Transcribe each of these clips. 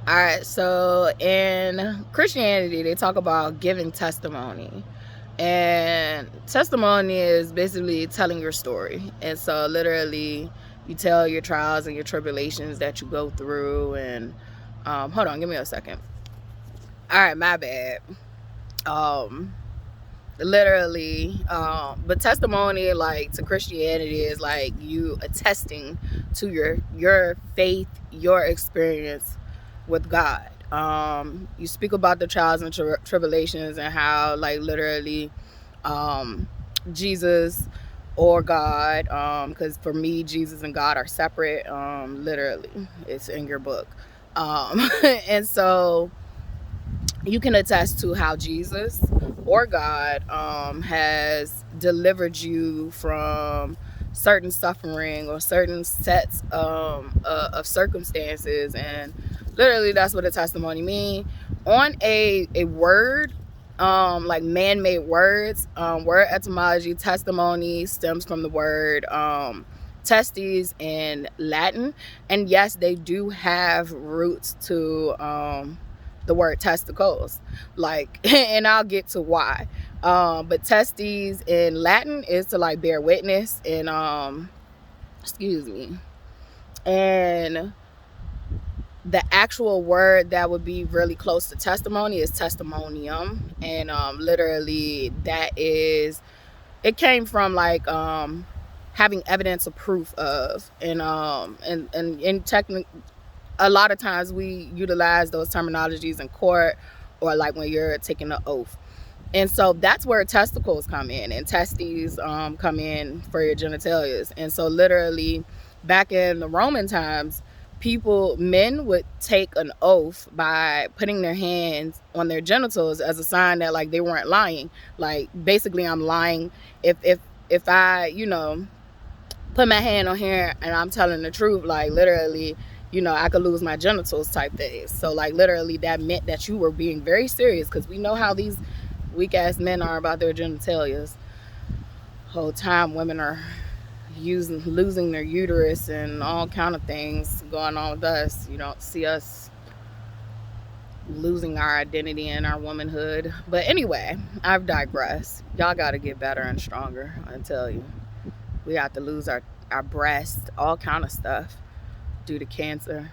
All right, so in Christianity, they talk about giving testimony. And testimony is basically telling your story. And so literally you tell your trials and your tribulations that you go through. And hold on, give me a second. All right, my bad. Literally, but testimony, like, to Christianity is like you attesting to your faith, your experience with God. You speak about the trials and tribulations and how, like, literally, Jesus or God, because for me, Jesus and God are separate. Literally, it's in your book. And so you can attest to how Jesus or God has delivered you from certain suffering or certain sets of circumstances. And literally, that's what a testimony means. On a word, like man-made words, word etymology, testimony stems from the word testes in Latin. And yes, they do have roots to the word testicles, like, and I'll get to why. But testes in Latin is to, like, bear witness, and excuse me, and the actual word that would be really close to testimony is testimonium. And literally, that is, it came from, like, having evidence or proof of. And technically, a lot of times we utilize those terminologies in court, or like when you're taking an oath. And so that's where testicles come in, and testes come in for your genitalias. And so literally, back in the Roman times, men would take an oath by putting their hands on their genitals as a sign that, like, they weren't lying. Like, basically, I'm lying if I, put my hand on here and I'm telling the truth. Like, literally, I could lose my genitals type things. So, like, literally, that meant that you were being very serious, because we know how these weak ass men are about their genitalias. Whole time women are losing their uterus and all kind of things going on with us. You don't see us losing our identity and our womanhood. But anyway, I've digressed. Y'all got to get better and stronger, I tell you. We have to lose our breast, all kind of stuff due to cancer.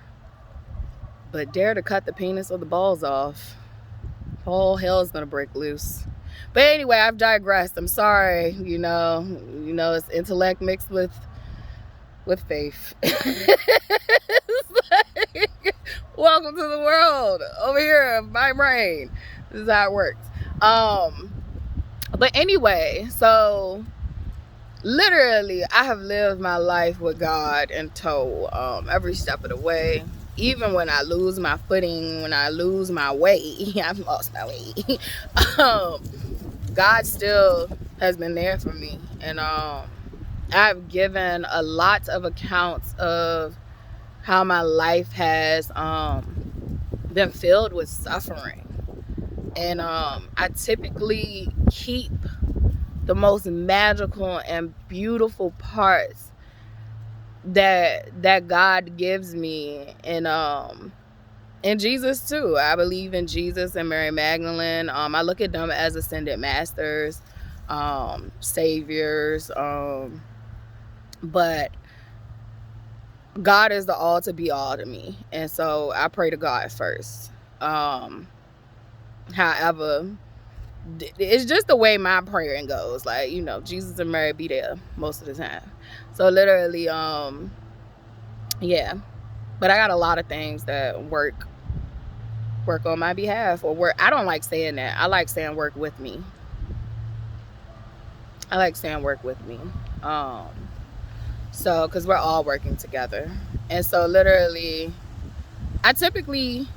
But dare to cut the penis or the balls off, whole hell's gonna break loose. But anyway, I've digressed. I'm sorry. It's intellect mixed with faith. Welcome to the world over here of my brain. This is how it works. But anyway, so literally, I have lived my life with God in tow, every step of the way. Even when I lose my footing, when I lose my way, I've lost my way. God still has been there for me. And I've given a lot of accounts of how my life has been filled with suffering. And I typically keep the most magical and beautiful parts that God gives me. And Jesus too. I believe in Jesus and Mary Magdalene. I look at them as ascended masters, saviors, but God is the all to be all to me. And so I pray to God first. However, it's just the way my praying goes. Like, Jesus and Mary be there most of the time. So literally, yeah. But I got a lot of things that work on my behalf, or work. I don't like saying that. I like saying work with me. So, because we're all working together. And so literally, I typically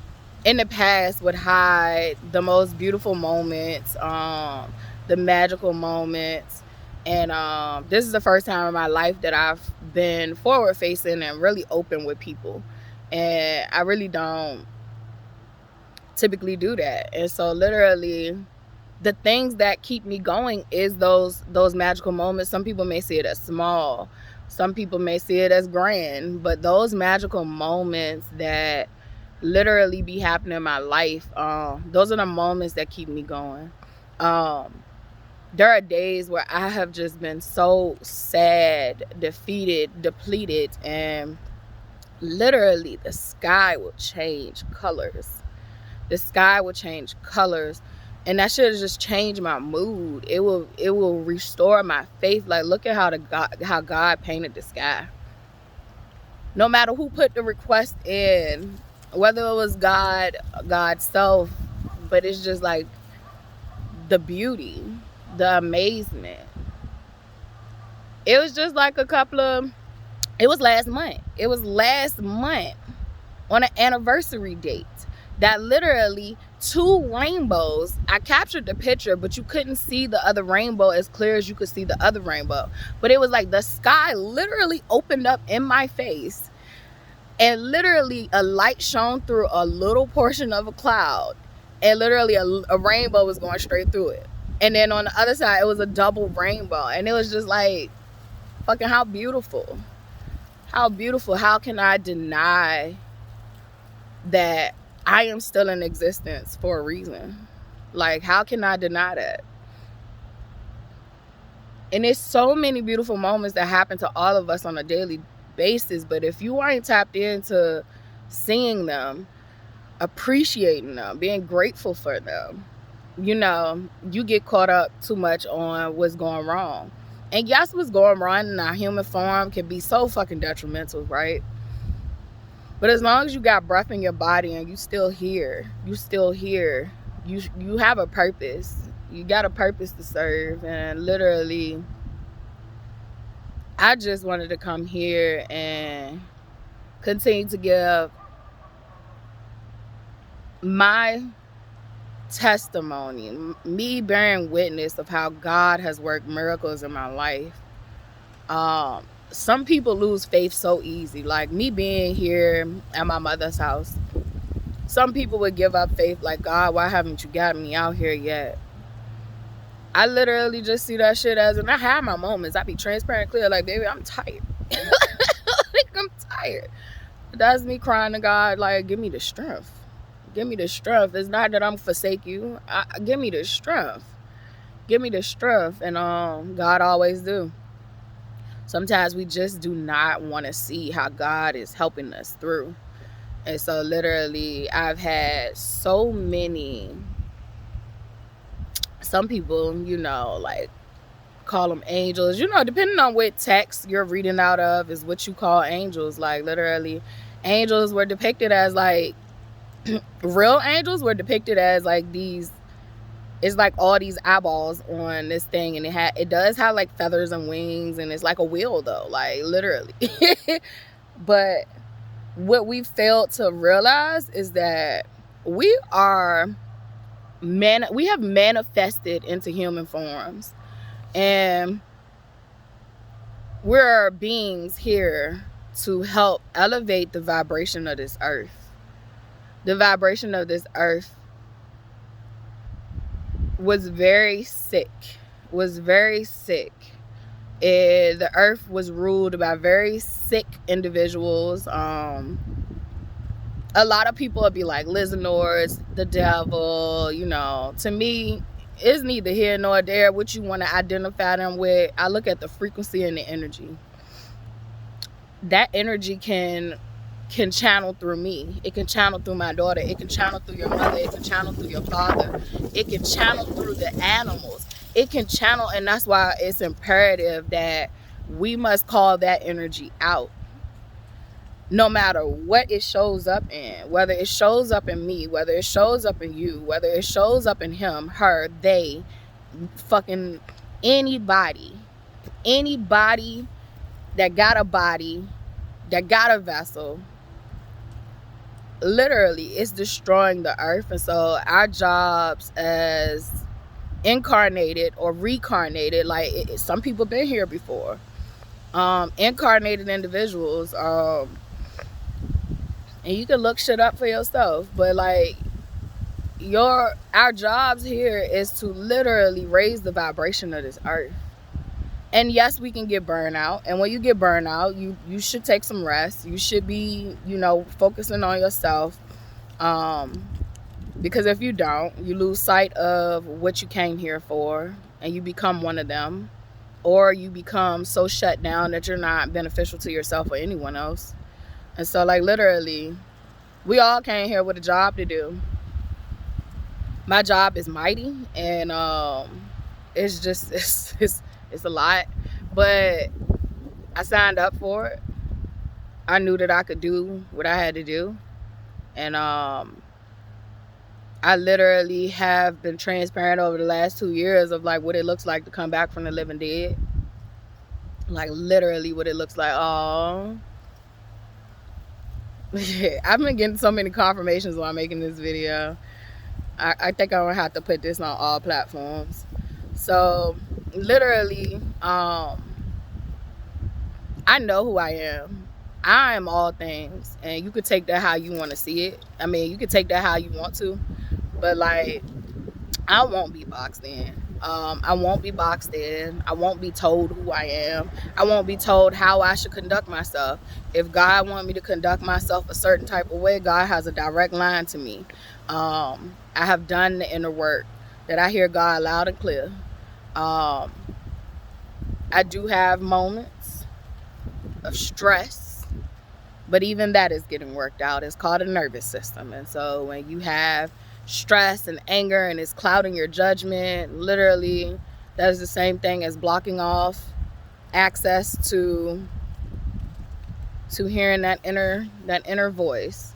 in the past would hide the most beautiful moments, the magical moments. And this is the first time in my life that I've been forward facing and really open with people. And I really don't typically do that. And so literally, the things that keep me going is those magical moments. Some people may see it as small, some people may see it as grand, but those magical moments that literally be happening in my life. Those are the moments that keep me going. There are days where I have just been so sad, defeated, depleted, and literally the sky will change colors. The sky will change colors, and that should just change my mood. It will restore my faith. Like, look at how God painted the sky. No matter who put the request in, whether it was God's self, but it's just like the beauty, the amazement. It was just like it was last month. It was last month on an anniversary date that literally 2 rainbows, I captured the picture, but you couldn't see the other rainbow as clear as you could see the other rainbow. But it was like the sky literally opened up in my face, and literally a light shone through a little portion of a cloud, and literally a rainbow was going straight through it. And then on the other side, it was a double rainbow. And it was just like, fucking how beautiful. How beautiful. How can I deny that I am still in existence for a reason? Like, how can I deny that? And there's so many beautiful moments that happen to all of us on a daily basis. But if you aren't tapped into seeing them, appreciating them, being grateful for them, you get caught up too much on what's going wrong. And yes, what's going wrong in our human form can be so fucking detrimental, right? But as long as you got breath in your body and you still here, you have a purpose. You got a purpose to serve. And literally, I just wanted to come here and continue to give my testimony, me bearing witness of how God has worked miracles in my life. Some people lose faith so easy, like me being here at my mother's house. Some people would give up faith, like, God, why haven't you got me out here yet? I literally just see that shit as, and I have my moments, I be transparent, clear, like, baby, I'm tired. Like, I'm tired. That's me crying to God, like, give me the strength. Give me the strength. It's not that I'm forsake you. Give me the strength. Give me the strength. And God always do. Sometimes we just do not want to see how God is helping us through. And so literally, I've had so many, some people, like, call them angels. Depending on what text you're reading out of is what you call angels. Like, literally, angels were depicted as, like, real angels were depicted as like these, it's like all these eyeballs on this thing, and it does have like feathers and wings, and it's like a wheel though, like literally. But what we failed to realize is that we have manifested into human forms, and we're beings here to help elevate the vibration of this earth. The vibration of this earth was very sick. The earth was ruled by very sick individuals. A lot of people would be like Lizanors, the devil. To me, it's neither here nor there what you want to identify them with. I look at the frequency and the energy. That energy can channel through me. It can channel through my daughter. It can channel through your mother. It can channel through your father. It can channel through the animals. It can channel, and that's why it's imperative that we must call that energy out. No matter what it shows up in, whether it shows up in me, whether it shows up in you, whether it shows up in him, her, they, fucking anybody that got a body, that got a vessel, literally it's destroying the earth. And so our jobs as incarnated or recarnated, like some people been here before, incarnated individuals, and you can look shit up for yourself, but like our jobs here is to literally raise the vibration of this earth. And yes, we can get burnout. And when you get burnout, you should take some rest. You should be, focusing on yourself. Because if you don't, you lose sight of what you came here for, and you become one of them, or you become so shut down that you're not beneficial to yourself or anyone else. And so, like, literally, we all came here with a job to do. My job is mighty, and it's just it's a lot, but I signed up for it. I knew that I could do what I had to do, and I literally have been transparent over the last 2 years of like what it looks like to come back from the living dead. Like literally what it looks like. Oh, I've been getting so many confirmations while making this video. I think I'm gonna have to put this on all platforms. So literally, I know who I am. I am all things, and you could take that how you want to see it. I mean, you could take that how you want to, but like, I won't be boxed in. I won't be boxed in. I won't be told who I am. I won't be told how I should conduct myself. If God wants me to conduct myself a certain type of way, God has a direct line to me. I have done the inner work that I hear God loud and clear. I do have moments of stress, but even that is getting worked out. It's called a nervous system. And so when you have stress and anger and it's clouding your judgment, literally that is the same thing as blocking off access to hearing that inner voice,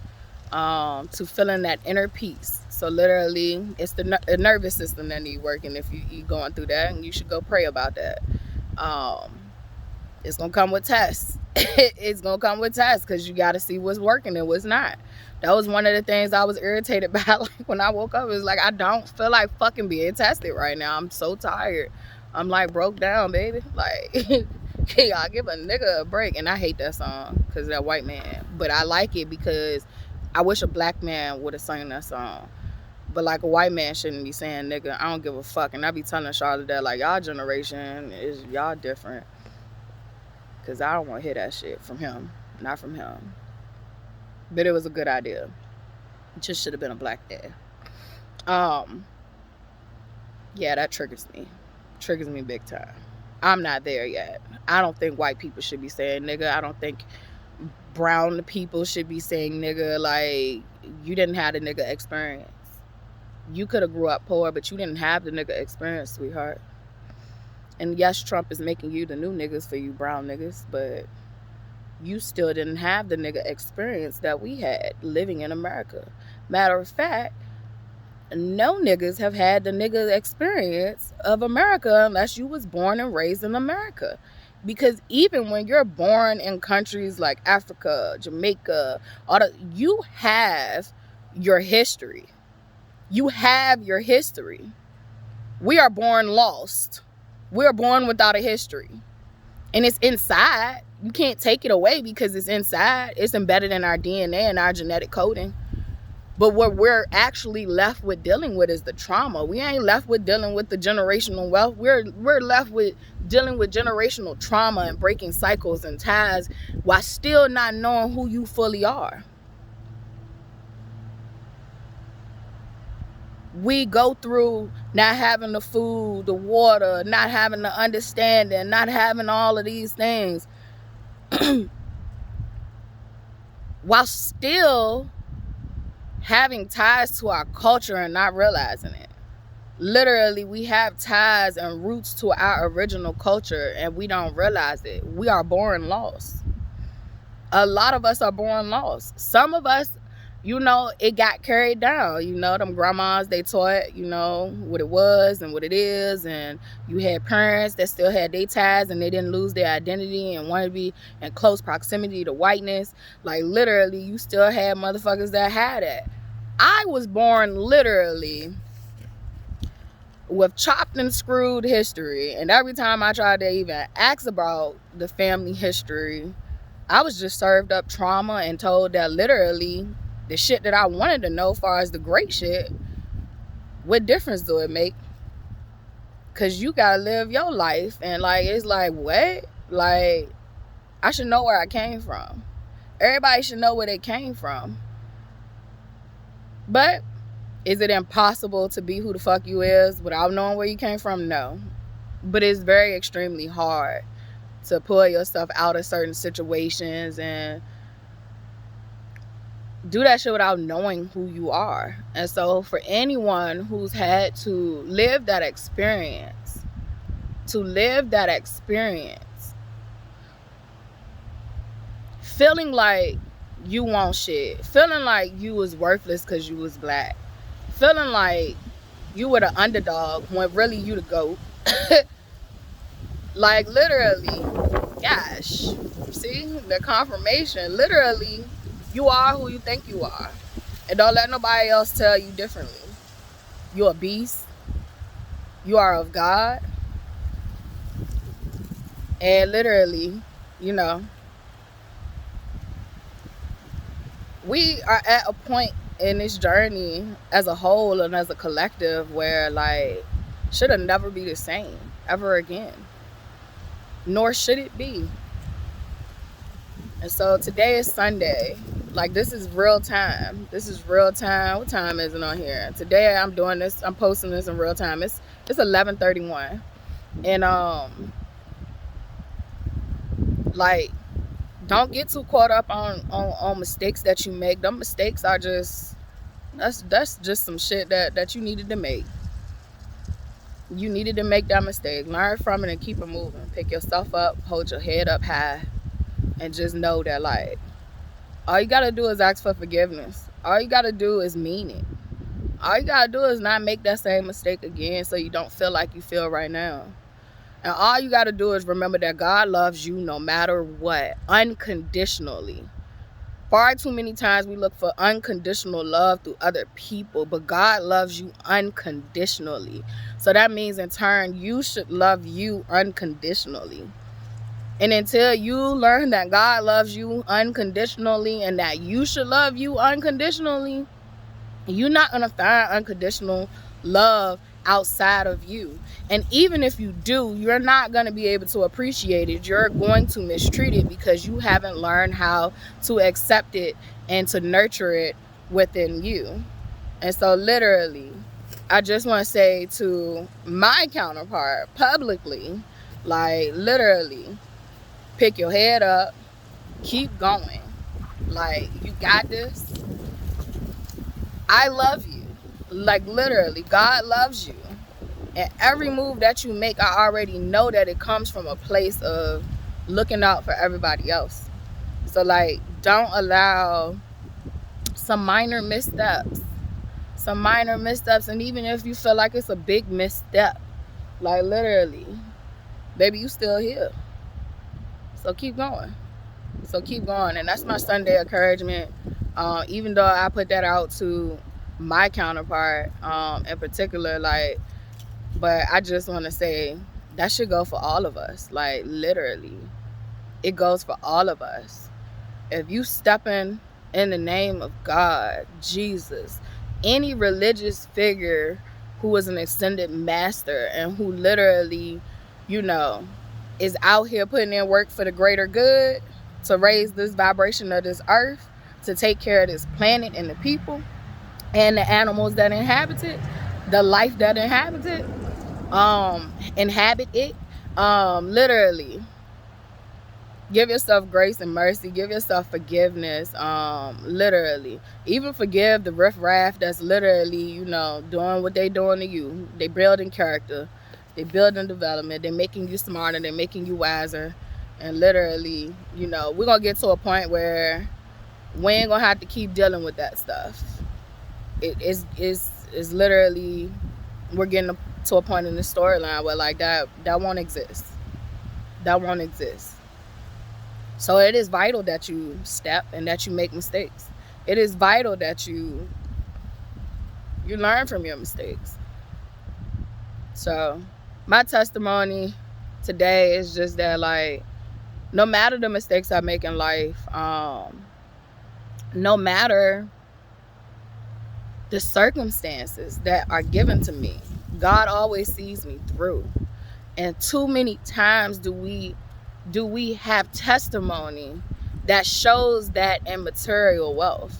to feeling that inner peace. So literally it's the nervous system that need working. If you going through that, and you should go pray about that. It's gonna come with tests. It's gonna come with tests, because you got to see what's working and what's not. That was one of the things I was irritated about. Like when I woke up, it was like, I don't feel like fucking being tested right now. I'm so tired. I'm like broke down, baby. Like, hey, y'all, give a nigga a break. And I hate that song because of that white man, but I like it because I wish a black man would have sung that song. But like, a white man shouldn't be saying nigga. I don't give a fuck. And I be telling Charlotte that, like, y'all generation is y'all different, because I don't want to hear that shit from him. Not from him. But it was a good idea. It just should have been a black dad. Yeah, that triggers me. Triggers me big time. I'm not there yet. I don't think white people should be saying nigga. I don't think brown people should be saying nigga. Like, you didn't have the nigga experience. You could have grew up poor, but you didn't have the nigga experience, sweetheart. And yes, Trump is making you the new niggas for you brown niggas, but you still didn't have the nigga experience that we had living in America. Matter of fact, no niggas have had the nigga experience of America unless you was born and raised in America. Because even when you're born in countries like Africa, Jamaica, you have your history. You have your history. We are born lost. We are born without a history. And it's inside. You can't take it away because it's inside. It's embedded in our DNA and our genetic coding. But what we're actually left with dealing with is the trauma. We ain't left with dealing with the generational wealth. We're left with dealing with generational trauma and breaking cycles and ties while still not knowing who you fully are. We go through not having the food, the water, not having the understanding, not having all of these things, while still having ties to our culture and not realizing it. Literally, we have ties and roots to our original culture and we don't realize it. We are born lost. A lot of us are born lost. Some of us, you know, it got carried down. You know, them grandmas, they taught, you know, what it was and what it is. And you had parents that still had their ties and they didn't lose their identity and wanted to be in close proximity to whiteness. Like, literally, you still had motherfuckers that had it. I was born literally with chopped and screwed history. And every time I tried to even ask about the family history, I was just served up trauma and told that literally the shit that I wanted to know as far as the great shit, what difference do it make? Because you gotta live your life. And like, it's like, what? Like, I should know where I came from. Everybody should know where they came from. But is it impossible to be who the fuck you is without knowing where you came from? No. But it's very extremely hard to pull yourself out of certain situations and do that shit without knowing who you are. And so for anyone who's had to live that experience, feeling like you want shit, feeling like you was worthless because you was black, feeling like you were the underdog when really you the GOAT. Like, literally, gosh, see the confirmation. Literally, you are who you think you are, and don't let nobody else tell you differently. You're a beast. You are of God. And literally, you know, we are at a point in this journey as a whole and as a collective where, like, should never be the same ever again. Nor should it be. And so today is Sunday. Like, this is real time. This is real time. What time is it on here? Today I'm doing this. I'm posting this in real time. It's 11:31. And like, don't get too caught up on mistakes that you make. Them mistakes are just, that's just some shit that you needed to make. You needed to make that mistake. Learn from it and keep it moving. Pick yourself up, hold your head up high, and just know that, like, all you gotta do is ask for forgiveness. All you gotta do is mean it. All you gotta do is not make that same mistake again so you don't feel like you feel right now. And all you gotta do is remember that God loves you no matter what, unconditionally. Far too many times we look for unconditional love through other people, but God loves you unconditionally. So that means, in turn, you should love you unconditionally. And until you learn that God loves you unconditionally and that you should love you unconditionally, you're not going to find unconditional love outside of you. And even if you do, you're not going to be able to appreciate it. You're going to mistreat it because you haven't learned how to accept it and to nurture it within you. And so literally, I just want to say to my counterpart publicly, like, literally, pick your head up, keep going. Like, you got this. I love you. Like, literally, God loves you. And every move that you make, I already know that it comes from a place of looking out for everybody else. So, like, don't allow some minor missteps. And even if you feel like it's a big misstep, like, literally, baby, you still here. So keep going. And that's my Sunday encouragement. Even though I put that out to my counterpart in particular, like, but I just want to say that should go for all of us. Like, literally, it goes for all of us. If you stepping in the name of God, Jesus, any religious figure who is an extended master and who literally, you know, is out here putting in work for the greater good, to raise this vibration of this earth, to take care of this planet and the people and the animals that inhabit it, the life that inhabit it, literally, give yourself grace and mercy, give yourself forgiveness, literally, even forgive the riffraff that's literally, you know, doing what they doing to you. They building character, they building development, they're making you smarter, they're making you wiser. And literally, you know, we're gonna get to a point where we ain't gonna have to keep dealing with that stuff. It is literally, we're getting to a point in the storyline where, like, that won't exist. So it is vital that you step and that you make mistakes. It is vital that you learn from your mistakes. So my testimony today is just that, like, no matter the mistakes I make in life, no matter the circumstances that are given to me, God always sees me through. And too many times do we have testimony that shows that in material wealth.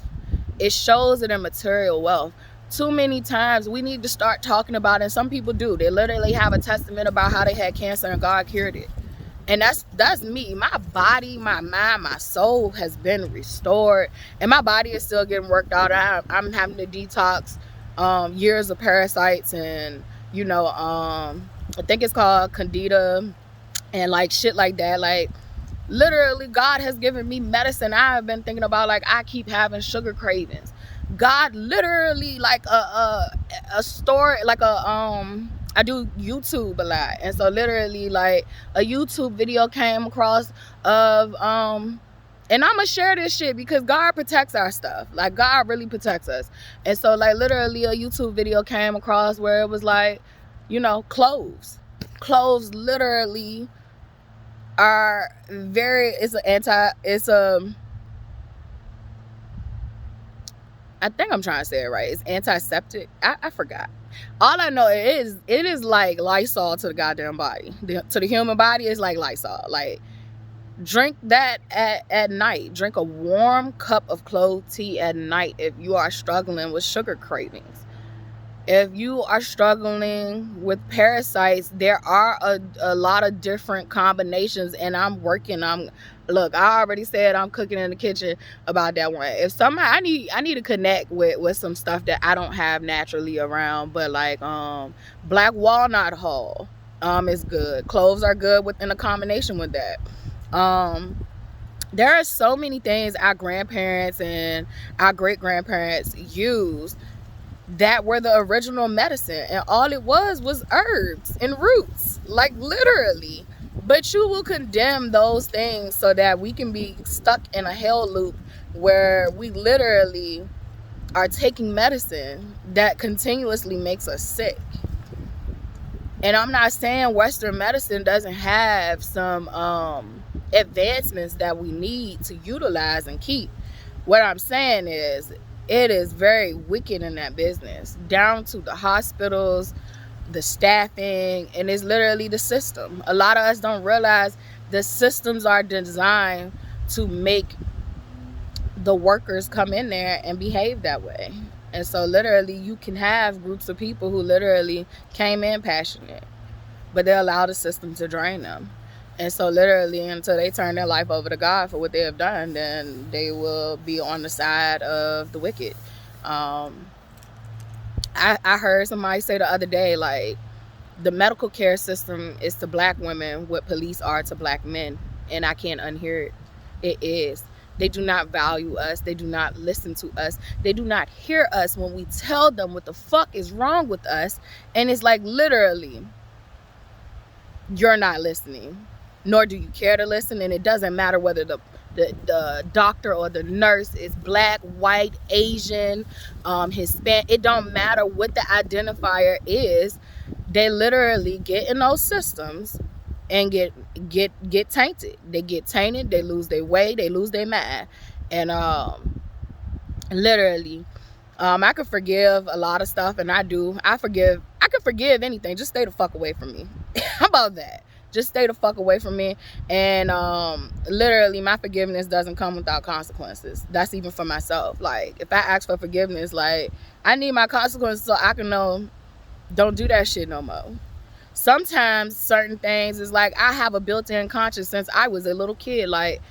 It shows it in material wealth. Too many times we need to start talking about it, and some people do. They literally have a testament about how they had cancer and God cured it. And that's me. My body, my mind, my soul has been restored, and my body is still getting worked out. I'm having to detox years of parasites, and I think it's called Candida and like shit like that. Like, literally, God has given me medicine. I've been thinking about, like, I keep having sugar cravings. God literally, like a story, like I do YouTube a lot, and so literally, like, a YouTube video came across of and I'm gonna share this shit because God protects our stuff. Like, God really protects us. And so, like, literally, a YouTube video came across where it was like, cloves literally are I think I'm trying to say it right. It's antiseptic. I forgot. All I know it is like Lysol to the goddamn body. To the human body, it's like Lysol. Like, drink that at night. Drink a warm cup of clove tea at night if you are struggling with sugar cravings. If you are struggling with parasites, there are a lot of different combinations, and look, I already said I'm cooking in the kitchen about that one. If somehow I need to connect with some stuff that I don't have naturally around, but like black walnut hull is good. Cloves are good within a combination with that. There are so many things our grandparents and our great grandparents used that were the original medicine, and all it was herbs and roots, like, literally. But you will condemn those things so that we can be stuck in a hell loop where we literally are taking medicine that continuously makes us sick. And I'm not saying Western medicine doesn't have some advancements that we need to utilize and keep. What I'm saying is, it is very wicked in that business, down to the hospitals, the staffing, and it's literally the system. A lot of us don't realize the systems are designed to make the workers come in there and behave that way. And so literally you can have groups of people who literally came in passionate, but they allow the system to drain them. And so literally, until they turn their life over to God for what they have done, then they will be on the side of the wicked. I heard somebody say the other day, like, the medical care system is to black women what police are to black men. And I can't unhear it. It is. They do not value us. They do not listen to us. They do not hear us when we tell them what the fuck is wrong with us. And it's like, literally, you're not listening, nor do you care to listen. And it doesn't matter whether the doctor or the nurse is black, white, Asian, Hispanic. It don't matter what the identifier is. They literally get in those systems and get tainted. They get tainted. They lose their way. They lose their mind. And literally, I could forgive a lot of stuff, and I do. I could forgive anything. Just stay the fuck away from me. How about that? Just stay the fuck away from me. And literally, my forgiveness doesn't come without consequences. That's even for myself. Like, if I ask for forgiveness, like, I need my consequences so I can know, don't do that shit no more. Sometimes certain things is like, I have a built-in conscience since I was a little kid. Like,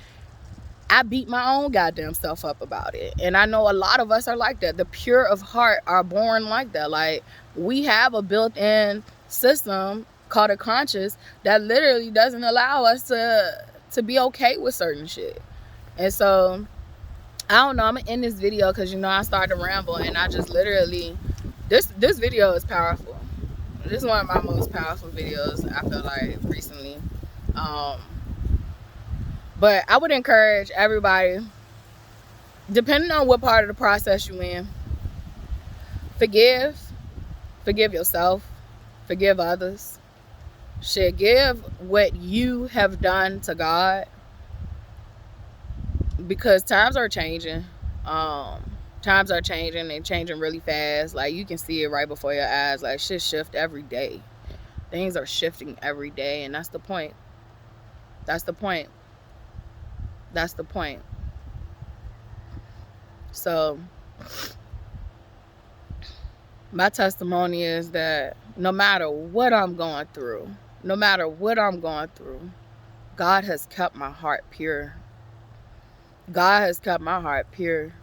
I beat my own goddamn self up about it. And I know a lot of us are like that. The pure of heart are born like that. Like, we have a built-in system called a conscience that literally doesn't allow us to be okay with certain shit. And so, I don't know, I'm gonna end this video because, I started to ramble, and I just literally, this video is powerful. This is one of my most powerful videos, I feel like, recently. But I would encourage everybody, depending on what part of the process you're in, forgive yourself, forgive others. Shit, give what you have done to God, because times are changing. Times are changing. They're changing really fast. Like, you can see it right before your eyes. Like, shit shift every day. Things are shifting every day, and that's the point. That's the point. That's the point. So, My testimony is that no matter what I'm going through, God has kept my heart pure. God has kept my heart pure.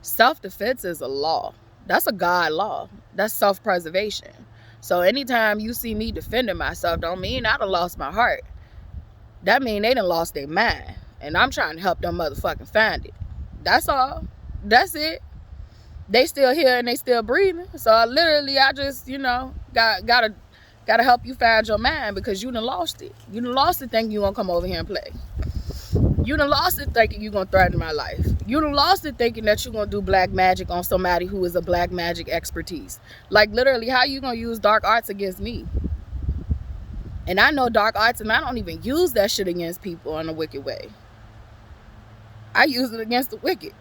Self-defense is a law. That's a God law. That's self-preservation. So anytime you see me defending myself, don't mean I done lost my heart. That mean they done lost their mind. And I'm trying to help them motherfucking find it. That's all. That's it. They still here and they still breathing. So I just, gotta help you find your mind, because you done lost it. You done lost it thinking you gonna come over here and play. You done lost it thinking you gonna threaten my life. You done lost it thinking that you gonna do black magic on somebody who is a black magic expertise. Like, literally, how you gonna use dark arts against me? And I know dark arts, and I don't even use that shit against people in a wicked way. I use it against the wicked.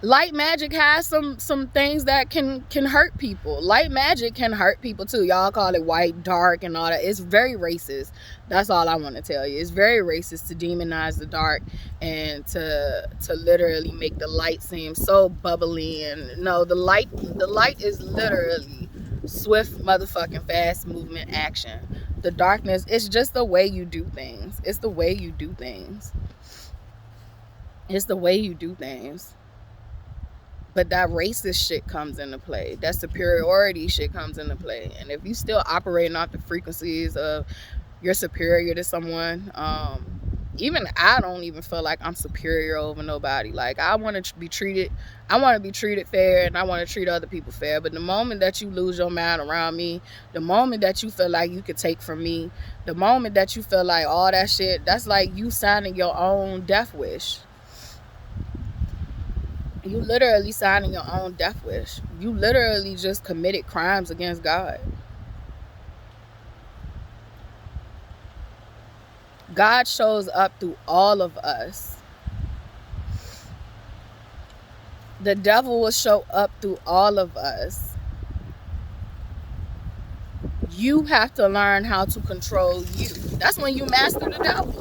Light magic has some things that can hurt people. Light magic can hurt people too. Y'all call it white, dark, and all that. It's very racist. That's all I want to tell you. It's very racist to demonize the dark and to literally make the light seem so bubbly. And no, the light is literally swift motherfucking fast movement action. The darkness, it's just the way you do things. It's the way you do things. It's the way you do things. But that racist shit comes into play. That superiority shit comes into play. And if you still operating off the frequencies of you're superior to someone, even I don't even feel like I'm superior over nobody. Like, I want to be treated fair, and I want to treat other people fair. But the moment that you lose your mind around me, the moment that you feel like you could take from me, the moment that you feel like all that shit, that's like you signing your own death wish. You literally signing your own death wish. You literally just committed crimes against God. God shows up through all of us. The devil will show up through all of us. You have to learn how to control you. That's when you master the devil.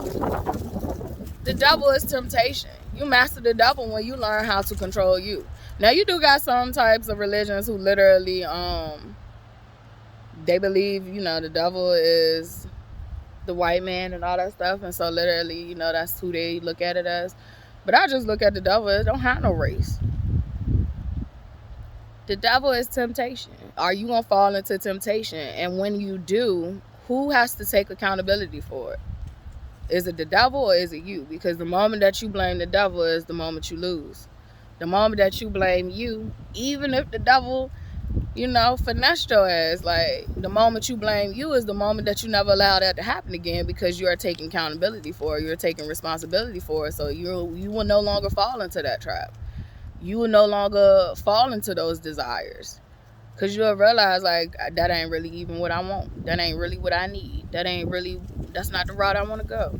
The devil is temptation. You master the devil when you learn how to control you. Now, you do got some types of religions who literally, they believe, the devil is the white man and all that stuff. And so literally, that's who they look at it as. But I just look at the devil, it don't have no race. The devil is temptation. Are you going to fall into temptation? And when you do, who has to take accountability for it? Is it the devil or is it you? Because the moment that you blame the devil is the moment you lose. The moment that you blame you, even if the devil, finessed your ass, like, the moment you blame you is the moment that you never allow that to happen again, because you are taking accountability for it. You're taking responsibility for it. So you will no longer fall into that trap. You will no longer fall into those desires. Because you'll realize, like, that ain't really even what I want. That ain't really what I need. That's not the route I want to go.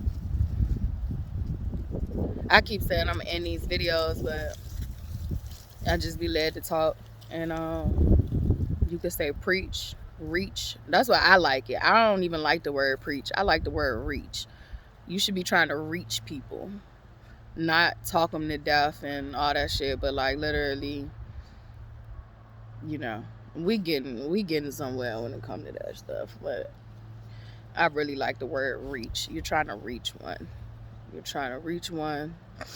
I keep saying I'm going to end these videos, but I just be led to talk. And you could say preach, reach. That's why I like it. I don't even like the word preach. I like the word reach. You should be trying to reach people, not talk them to death and all that shit, but like literally, we getting somewhere when it comes to that stuff. But I really like the word reach. You're trying to reach one. You're trying to reach one. You're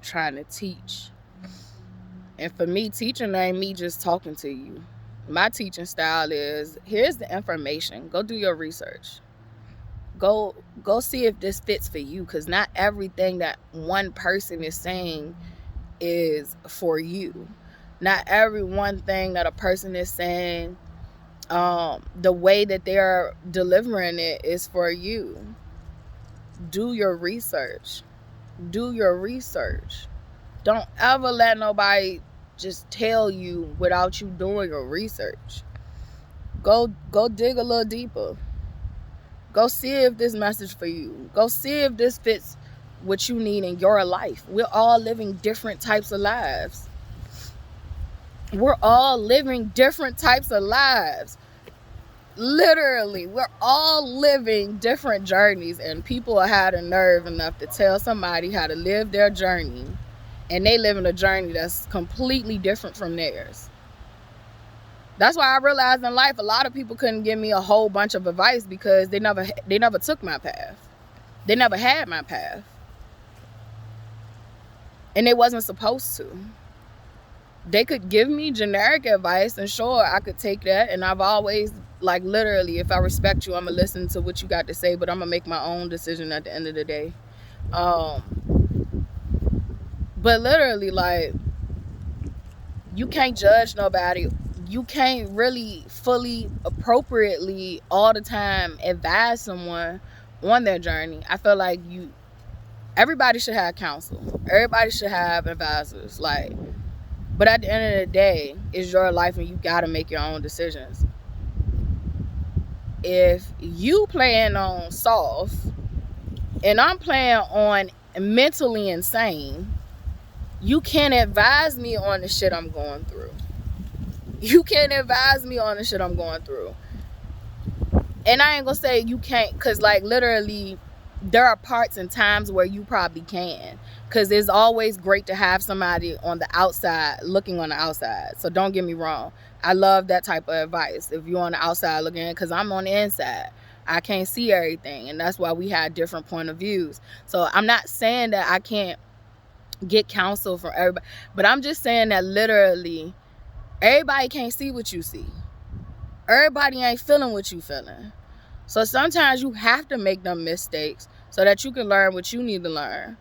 trying to teach. And for me, teaching ain't me just talking to you. My teaching style is, here's the information. Go do your research. Go see if this fits for you, because not everything that one person is saying is for you. Not every one thing that a person is saying, the way that they're delivering it is for you. Do your research. Do your research. Don't ever let nobody just tell you without you doing your research. Go dig a little deeper. Go see if this message for you. Go see if this fits what you need in your life. We're all living different types of lives. We're all living different types of lives. Literally, we're all living different journeys, and people had a nerve enough to tell somebody how to live their journey, and they live in a journey that's completely different from theirs. That's why I realized in life a lot of people couldn't give me a whole bunch of advice, because they never took my path. They never had my path, and they wasn't supposed to. They could give me generic advice, and sure, I could take that. And I've always, like, literally, if I respect you, I'm gonna listen to what you got to say, but I'm gonna make my own decision at the end of the day. But literally, like, you can't judge nobody. You can't really fully, appropriately, all the time advise someone on their journey. I feel like everybody should have counsel. Everybody should have advisors. Like, but at the end of the day, it's your life, and you gotta make your own decisions. If you playing on soft and I'm playing on mentally insane, you can't advise me on the shit I'm going through. You can't advise me on the shit I'm going through. And I ain't gonna say you can't, because, like, literally, there are parts and times where you probably can, because it's always great to have somebody on the outside looking on the outside. So don't get me wrong, I love that type of advice if you're on the outside looking in, because I'm on the inside. I can't see everything, and that's why we have different point of views. So I'm not saying that I can't get counsel from everybody, but I'm just saying that literally everybody can't see what you see. Everybody ain't feeling what you feeling. So sometimes you have to make them mistakes so that you can learn what you need to learn.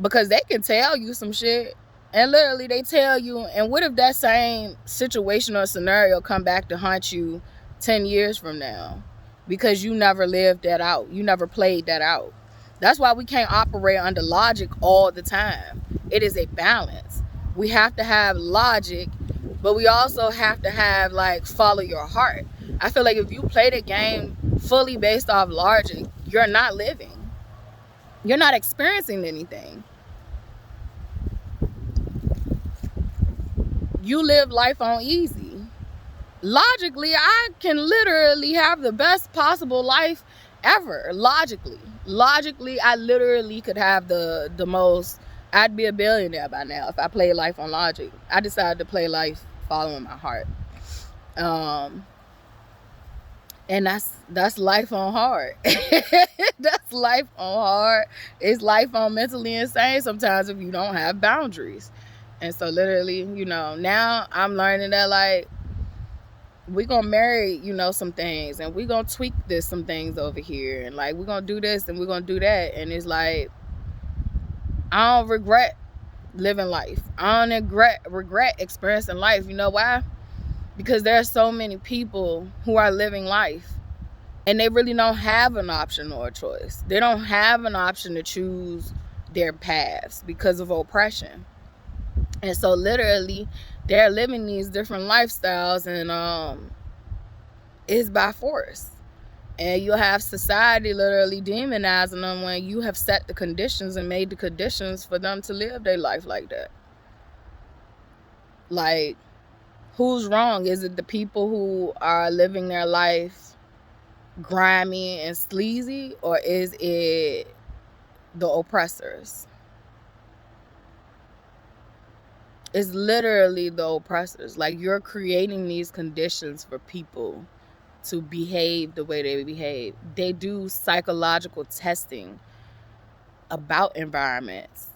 Because they can tell you some shit, and literally they tell you, and what if that same situation or scenario come back to haunt you 10 years from now? Because you never lived that out. You never played that out. That's why we can't operate under logic all the time. It is a balance. We have to have logic, but we also have to have, like, follow your heart. I feel like if you play the game fully based off logic, you're not living. You're not experiencing anything. You live life on easy. Logically, I can literally have the best possible life ever. Logically, I literally could have the most. I'd be a billionaire by now if I played life on logic. I decided to play life following my heart. And that's life on hard. That's life on hard. It's life on mentally insane sometimes if you don't have boundaries. And so literally, now I'm learning that, like, we're gonna marry, some things, and we're gonna tweak some things over here, and, like, we're gonna do this and we're gonna do that. And it's like, I don't regret living life. I don't regret experiencing life. You know why? Because there are so many people who are living life, and they really don't have an option or a choice. They don't have an option to choose their paths because of oppression. And so literally, they're living these different lifestyles, and it's by force. And you'll have society literally demonizing them when you have set the conditions and made the conditions for them to live their life like that. Like, who's wrong? Is it the people who are living their life grimy and sleazy, or is it the oppressors? It's literally the oppressors. Like, you're creating these conditions for people to behave the way they behave. They do psychological testing about environments.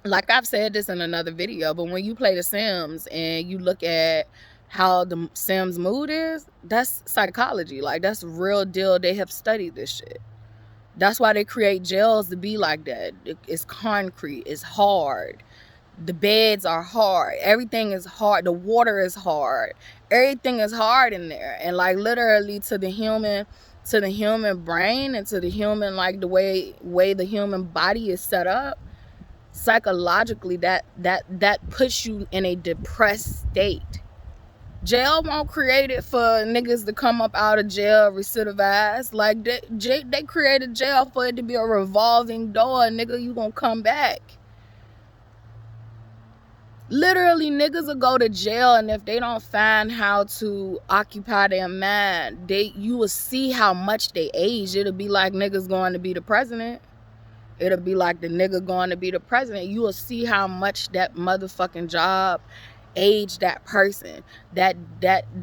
Like, I've said this in another video, but when you play The Sims and you look at how the Sims mood is, that's psychology. Like, that's real deal. They have studied this shit. That's why they create jails to be like that. It's concrete. It's hard. The beds are hard. Everything is hard. The water is hard. Everything is hard in there. And, like, literally to the human brain and to the human, like, the way the human body is set up, psychologically, that puts you in a depressed state. Jail won't create it for niggas to come up out of jail recidivized. Like, they created jail for it to be a revolving door. Nigga, you gonna come back. Literally, niggas will go to jail, and if they don't find how to occupy their mind, you will see how much they age. It'll be like niggas going to be the president. It'll be like the nigga going to be the president. You will see how much that motherfucking job age that person. That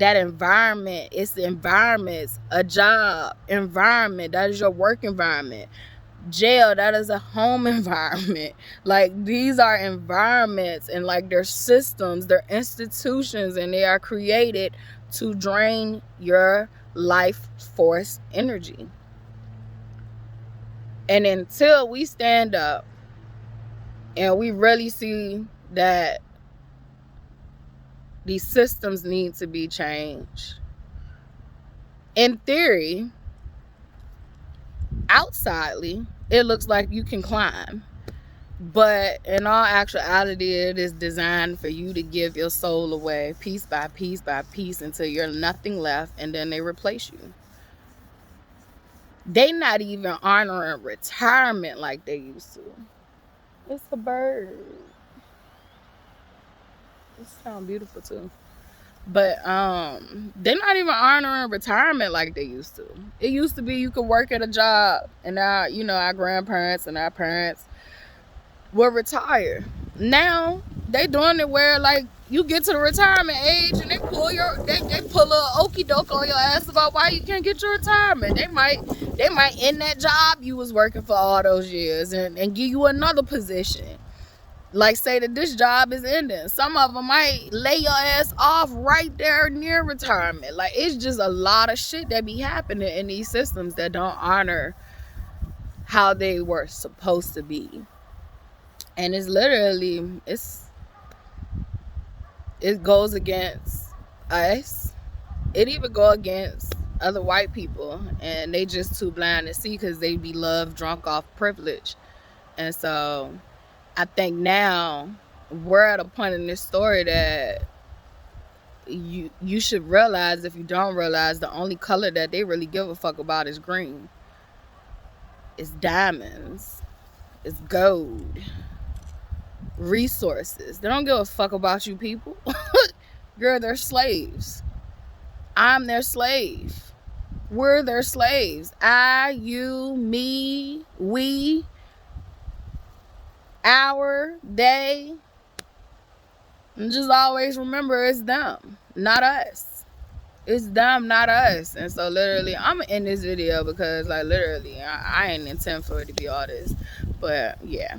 environment. It's the environments. A job environment. That is your work environment. Jail, that is a home environment. Like, these are environments, and like, they're systems, they're institutions, and they are created to drain your life force energy. And until we stand up and we really see that these systems need to be changed, in theory, outsidely, it looks like you can climb. But in all actuality, it is designed for you to give your soul away piece by piece by piece until you're nothing left, and then they replace you. They not even honoring retirement like they used to. It's a bird. It sounds beautiful too. But they're not even honoring retirement like they used to. It used to be you could work at a job, and now, you know, our grandparents and our parents will retire. Now they doing it where, like, you get to the retirement age and they pull a okey doke on your ass about why you can't get your retirement. They might end that job you was working for all those years and give you another position. Like, say that this job is ending. Some of them might lay your ass off right there near retirement. Like, it's just a lot of shit that be happening in these systems that don't honor how they were supposed to be. And it's literally, it goes against us. It even go against other white people, and they just too blind to see because they be love drunk off privilege. And so I think now we're at a point in this story that you should realize, if you don't realize, the only color that they really give a fuck about is green. It's diamonds. It's gold. Resources. They don't give a fuck about you people. Girl, they're slaves. I'm their slave. We're their slaves. I, you, me, we, our, they. And just always remember, it's them, not us. It's them, not us. And so literally, I'm in this video because, like, literally, I ain't intend for it to be all this. But yeah.